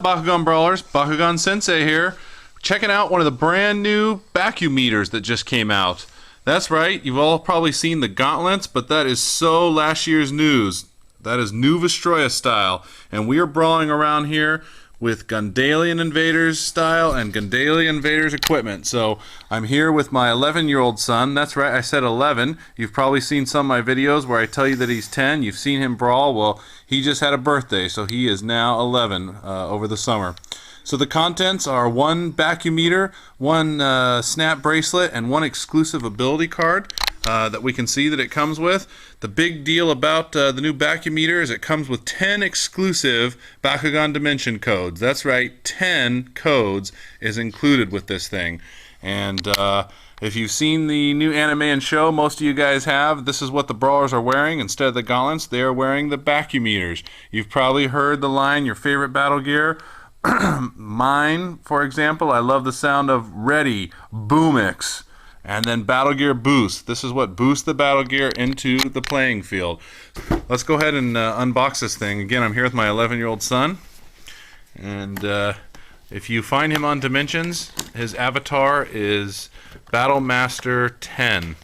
Bakugan Brawlers, Bakugan Sensei here, checking out one of the brand new BakuMeters that just came out. That's right, you've all probably seen the gauntlets, but that is so last year's news. That is new Vestroya style, and we are brawling around here with Gundalian Invaders style and Gundalian Invaders equipment. So I'm here with my 11-year-old son. That's right, I said 11. You've probably seen some of my videos where I tell you that he's 10. You've seen him brawl. Well, he just had a birthday, so he is now 11 over the summer. So the contents are one BakuMeter, one snap bracelet, and one exclusive ability card that we can see that it comes with. The big deal about the new BakuMeter is it comes with 10 exclusive Bakugan Dimension codes. That's right, 10 codes is included with this thing. And if you've seen the new anime and show, most of you guys have, this is what the brawlers are wearing. Instead of the gauntlets, they are wearing the BakuMeters. You've probably heard the line, your favorite battle gear. Mine, for example, I love the sound of Ready, Boomix, and then Battle Gear Boost. This is what boosts the battle gear into the playing field. Let's go ahead and unbox this thing. Again, I'm here with my 11-year-old son. And if you find him on Dimensions, his avatar is Battle Master 10.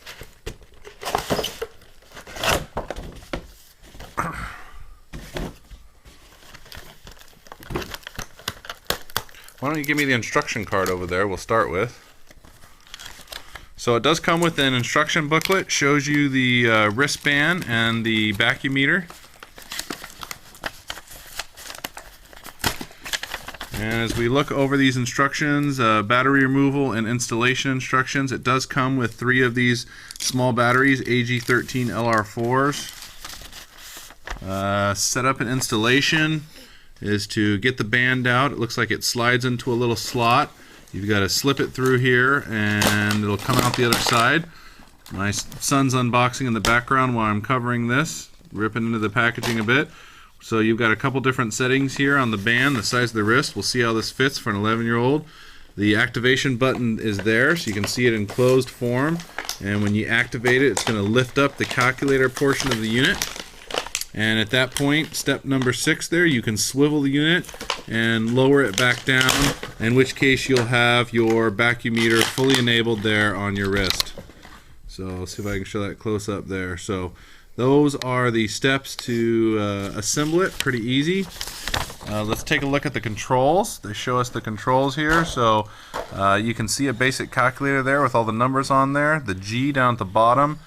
Why don't you give me the instruction card over there, we'll start with. So it does come with an instruction booklet, shows you the wristband and the BakuMeter. And as we look over these instructions, battery removal and installation instructions, it does come with 3 of these small batteries, AG13 LR4s. Setup and installation is to get the band out. It looks like it slides into a little slot. You've got to slip it through here and it'll come out the other side. My son's unboxing in the background while I'm covering this, ripping into the packaging a bit. So you've got a couple different settings here on the band, the size of the wrist. We'll see how this fits for an 11-year-old. The activation button is there, so you can see it in closed form. And when you activate it, it's going to lift up the calculator portion of the unit. And at that point, step number 6 there, you can swivel the unit and lower it back down, in which case you'll have your BakuMeter fully enabled there on your wrist. So let's see if I can show that close up there. So those are the steps to assemble it, pretty easy. Let's take a look at the controls. They show us the controls here. So you can see a basic calculator there with all the numbers on there. The G down at the bottom.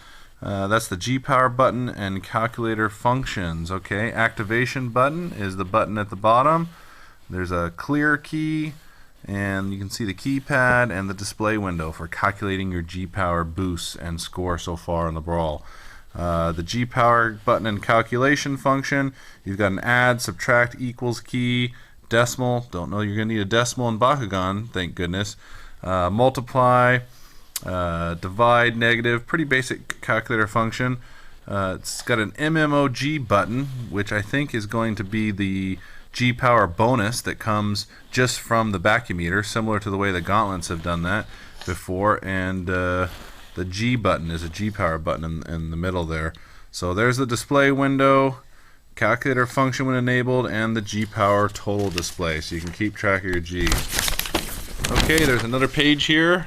That's the G power button and calculator functions. Okay, activation button is the button at the bottom. There's a clear key, and you can see the keypad and the display window for calculating your G power boosts and score so far in the brawl. The G power button and calculation function. You've got an add, subtract, equals key, decimal. Don't know you're gonna need a decimal in Bakugan, thank goodness. Multiply. Divide, negative, pretty basic calculator function. It's got an MMOG button, which I think is going to be the G power bonus that comes just from the BakuMeter, similar to the way the gauntlets have done that before. And the G button is a G power button in the middle there. So there's the display window, calculator function when enabled, and the G power total display, so you can keep track of your G. Okay, there's another page here.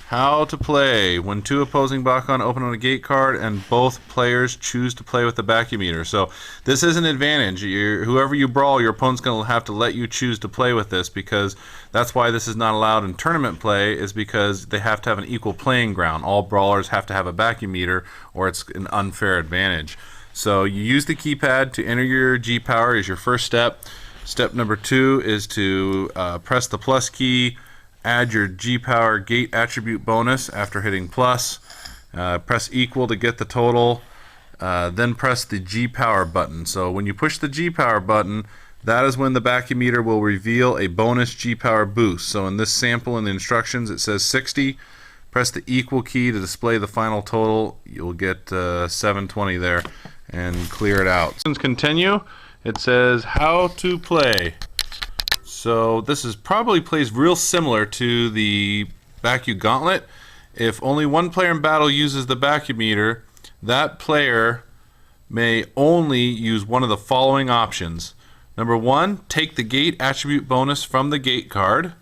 How to play when 2 opposing Bakugan open on a gate card and both players choose to play with the BakuMeter. So this is an advantage. Whoever you brawl, your opponent's going to have to let you choose to play with this, because that's why this is not allowed in tournament play, is because they have to have an equal playing ground. All brawlers have to have a BakuMeter or it's an unfair advantage. So you use the keypad to enter your G power is your first step. Step number 2 is to press the plus key, add your G power gate attribute bonus after hitting plus, press equal to get the total, then press the G power button. So when you push the G power button, that is when the BakuMeter will reveal a bonus G power boost. So in this sample in the instructions it says 60. Press the equal key to display the final total. You'll get 720 there and clear it out. Continue. It says how to play. So this is probably plays real similar to the Baku Gauntlet. If only one player in battle uses the BakuMeter, that player may only use one of the following options. Number 1, take the gate attribute bonus from the gate card,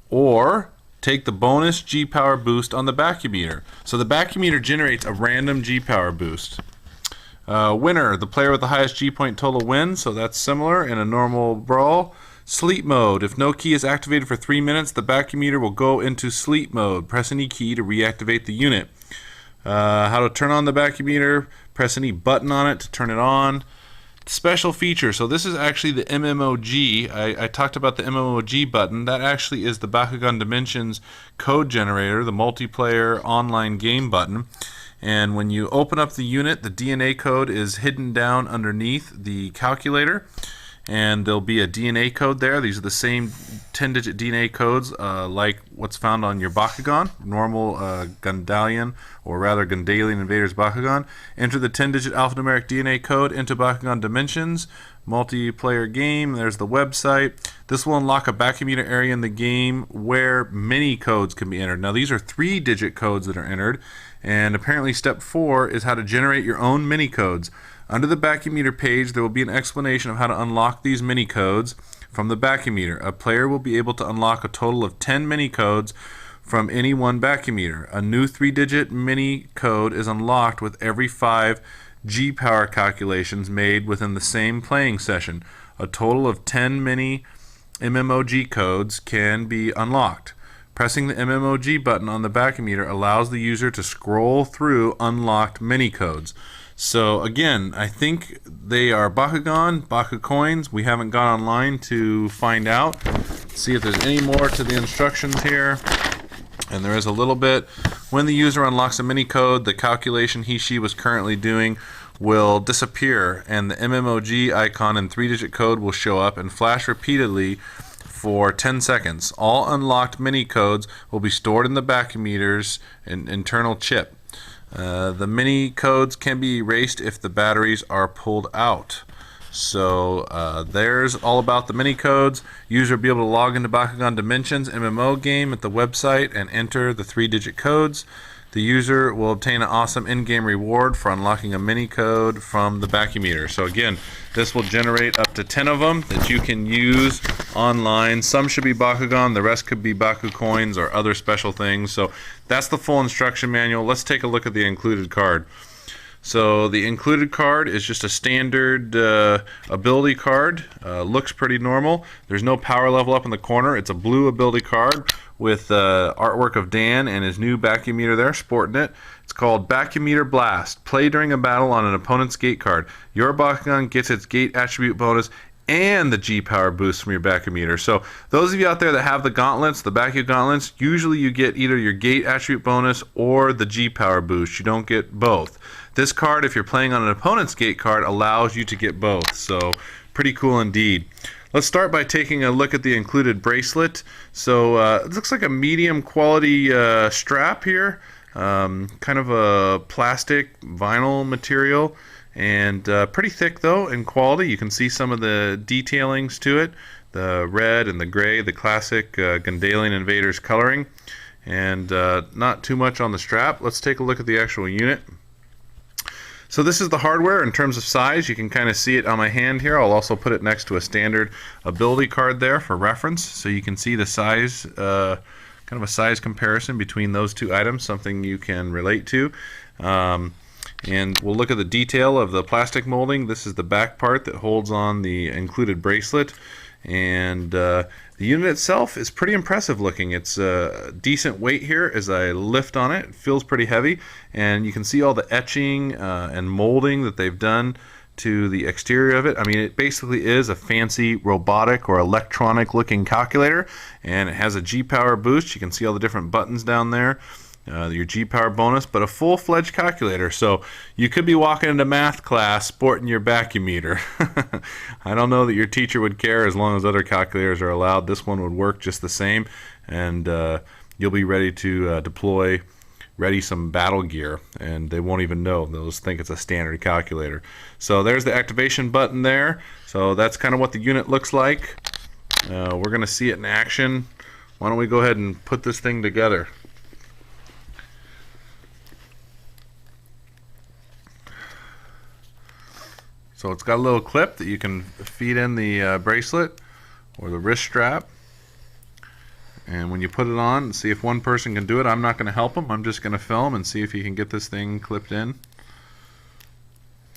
or take the bonus G-Power boost on the BakuMeter. So the BakuMeter generates a random G-Power boost. Winner, the player with the highest G-point total wins, so that's similar in a normal brawl. Sleep mode, if no key is activated for 3 minutes, the BakuMeter will go into sleep mode. Press any key to reactivate the unit. How to turn on the BakuMeter, press any button on it to turn it on. Special feature, so this is actually the MMOG. I talked about the MMOG button. That actually is the Bakugan Dimensions code generator, the multiplayer online game button. And when you open up the unit, the DNA code is hidden down underneath the calculator, and there'll be a DNA code there. These are the same 10-digit DNA codes like what's found on your Bakugan, normal Gundalian, or rather Gundalian Invaders Bakugan. Enter the 10-digit alphanumeric DNA code into Bakugan Dimensions, multiplayer game. There's the website. This will unlock a BakuMeter area in the game where many codes can be entered. Now these are 3-digit codes that are entered, and apparently step 4 is how to generate your own mini codes. Under the BakuMeter page, there will be an explanation of how to unlock these mini codes from the BakuMeter. A player will be able to unlock a total of 10 mini codes from any one BakuMeter. A new 3-digit mini code is unlocked with every 5 G-Power calculations made within the same playing session. A total of 10 mini MMOG codes can be unlocked. Pressing the MMOG button on the BakuMeter allows the user to scroll through unlocked mini codes. So again, I think they are Bakugan, Baku coins. We haven't gone online to find out. See if there's any more to the instructions here. And there is a little bit. When the user unlocks a mini code, the calculation he/she was currently doing will disappear, and the MMOG icon and 3-digit code will show up and flash repeatedly for 10 seconds. All unlocked mini codes will be stored in the BakuMeter's internal chip. The mini codes can be erased if the batteries are pulled out. So there's all about the mini codes. User will be able to log into Bakugan Dimensions MMO game at the website and enter the 3-digit codes. The user will obtain an awesome in-game reward for unlocking a mini code from the BakuMeter. So again, this will generate up to 10 of them that you can use online. Some should be Bakugan, the rest could be Baku coins or other special things. So that's the full instruction manual. Let's take a look at the included card. So the included card is just a standard ability card. Looks pretty normal. There's no power level up in the corner. It's a blue ability card with artwork of Dan and his new BakuMeter there, sporting it. It's called BakuMeter Blast. Play during a battle on an opponent's gate card. Your Bakugan gets its gate attribute bonus and the G-Power boost from your BakuMeter. So those of you out there that have the gauntlets, the Baku gauntlets, usually you get either your gate attribute bonus or the G-Power boost. You don't get both. This card, if you're playing on an opponent's gate card, allows you to get both. So pretty cool indeed. Let's start by taking a look at the included bracelet. So it looks like a medium quality strap here, kind of a plastic vinyl material, and pretty thick though in quality. You can see some of the detailings to it, the red and the gray, the classic Gundalian Invaders coloring, and not too much on the strap. Let's take a look at the actual unit. So this is the hardware in terms of size. You can kind of see it on my hand here. I'll also put it next to a standard ability card there for reference, so you can see the size, kind of a size comparison between those two items, something you can relate to. And we'll look at the detail of the plastic molding. This is the back part that holds on the included bracelet. And the unit itself is pretty impressive looking. It's a decent weight here as I lift on it. It feels pretty heavy, and you can see all the etching and molding that they've done to the exterior of it. I mean, it basically is a fancy robotic or electronic looking calculator, and it has a G-Power boost. You can see all the different buttons down there. Your G-Power bonus, but a full-fledged calculator. So you could be walking into math class sporting your BakuMeter. I don't know that your teacher would care as long as other calculators are allowed. This one would work just the same, and you'll be ready to deploy some battle gear, and they won't even know. They'll just think it's a standard calculator. So there's the activation button there. So that's kind of what the unit looks like. We're going to see it in action. Why don't we go ahead and put this thing together. So it's got a little clip that you can feed in the bracelet or the wrist strap. And when you put it on, see if one person can do it. I'm not going to help him. I'm just going to film and see if he can get this thing clipped in.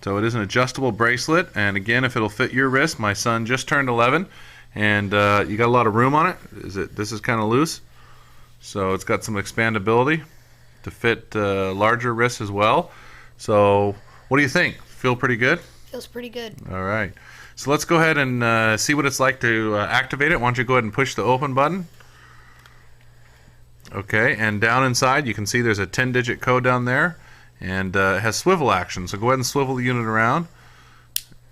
So it is an adjustable bracelet, and again, if it'll fit your wrist, my son just turned 11, and you got a lot of room on it. This is kind of loose, so it's got some expandability to fit larger wrists as well. So what do you think? Feel pretty good? Feels pretty good. All right. So let's go ahead and see what it's like to activate it. Why don't you go ahead and push the open button. Okay, and down inside you can see there's a 10-digit code down there, and it has swivel action. So go ahead and swivel the unit around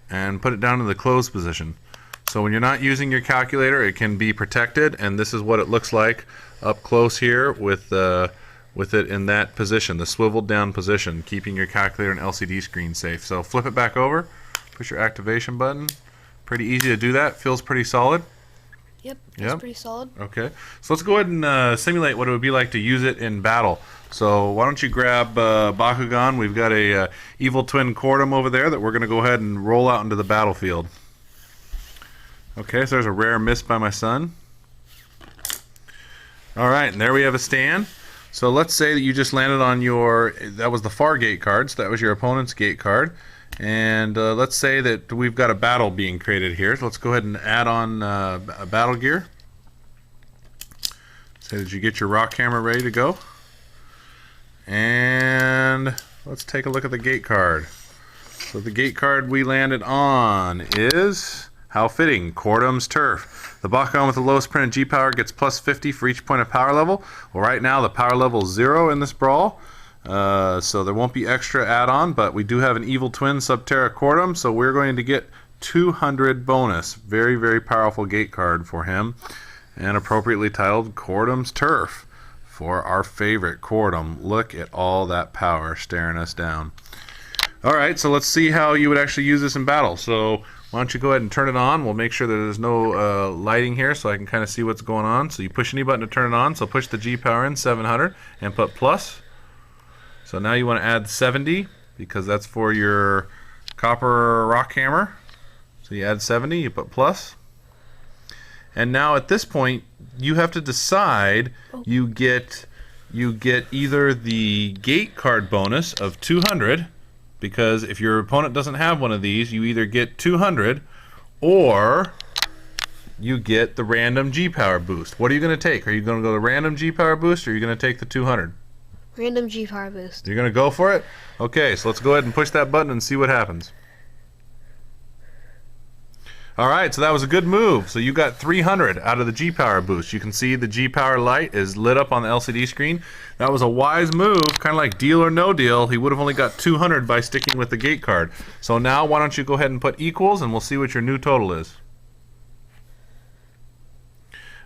and put it down in the closed position. So when you're not using your calculator, it can be protected, and this is what it looks like up close here with it in that position, the swiveled down position, keeping your calculator and LCD screen safe. So flip it back over, push your activation button. Pretty easy to do that. Feels pretty solid. Yep, it's pretty solid. Okay, so let's go ahead and simulate what it would be like to use it in battle. So why don't you grab Bakugan? We've got a Evil Twin Cordum over there that we're going to go ahead and roll out into the battlefield. Okay, so there's a rare miss by my son. All right, and there we have a stand. So let's say that you just landed on that was the far gate card, so that was your opponent's gate card. And let's say that we've got a battle being created here. So let's go ahead and add on a battle gear. Say that you get your rock hammer ready to go. And let's take a look at the gate card. So the gate card we landed on is, how fitting, Cordum's Turf. The Bakugan with the lowest printed G-Power gets plus 50 for each point of power level. Well, right now the power level is 0 in this brawl. So there won't be extra add-on, but we do have an Evil Twin Subterra Cordum, so we're going to get 200 bonus. Very, very powerful gate card for him, and appropriately titled Cordum's Turf for our favorite Cordum. Look at all that power staring us down. Alright, so let's see how you would actually use this in battle. So why don't you go ahead and turn it on. We'll make sure that there's no lighting here so I can kind of see what's going on. So you push any button to turn it on, so push the G-Power in, 700, and put plus. So now you want to add 70 because that's for your copper rock hammer. So you add 70, you put plus. And now at this point you have to decide. You get either the gate card bonus of 200, because if your opponent doesn't have one of these, you either get 200 or you get the random G-Power boost. What are you going to take? Are you going to go the random G-Power boost, or are you going to take the 200? Random G-Power boost. You're going to go for it? Okay, so let's go ahead and push that button and see what happens. Alright, so that was a good move. So you got 300 out of the G-Power boost. You can see the G-Power light is lit up on the LCD screen. That was a wise move, kind of like Deal or No Deal. He would have only got 200 by sticking with the gate card. So now why don't you go ahead and put equals, and we'll see what your new total is.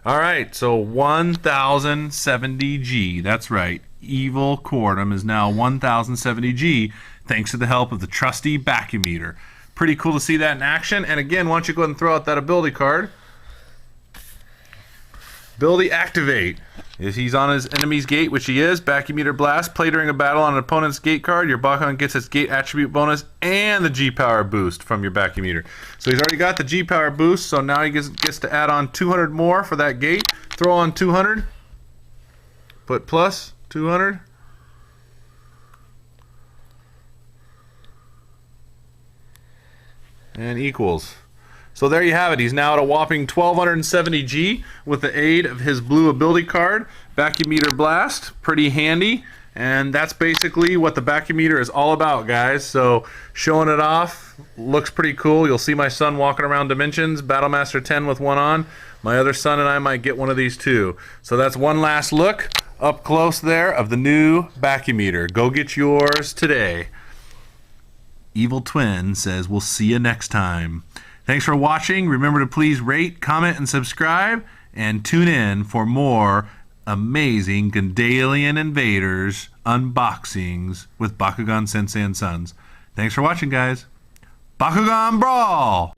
Alright, so 1070 G. That's right. Evil Cordum is now 1070 G thanks to the help of the trusty BakuMeter. Pretty cool to see that in action. And again, why don't you go ahead and throw out that ability card. Ability activate. If he's on his enemy's gate, which he is, BakuMeter Blast. Play during a battle on an opponent's gate card. Your Bakugan gets its gate attribute bonus and the G-Power boost from your BakuMeter. So he's already got the G-Power boost, so now he gets to add on 200 more for that gate. Throw on 200. Put plus 200. And equals. So there you have it. He's now at a whopping 1270 G with the aid of his blue ability card, BakuMeter Blast. Pretty handy. And that's basically what the BakuMeter is all about, guys. So showing it off looks pretty cool. You'll see my son walking around Dimensions, Battlemaster 10 with one on. My other son and I might get one of these too. So that's one last look up close there of the new BakuMeter. Go get yours today. Evil Twin says we'll see you next time. Thanks for watching. Remember to please rate, comment, and subscribe, and tune in for more amazing Gundalian Invaders unboxings with Bakugan Sensei and Sons. Thanks for watching, guys. Bakugan Brawl!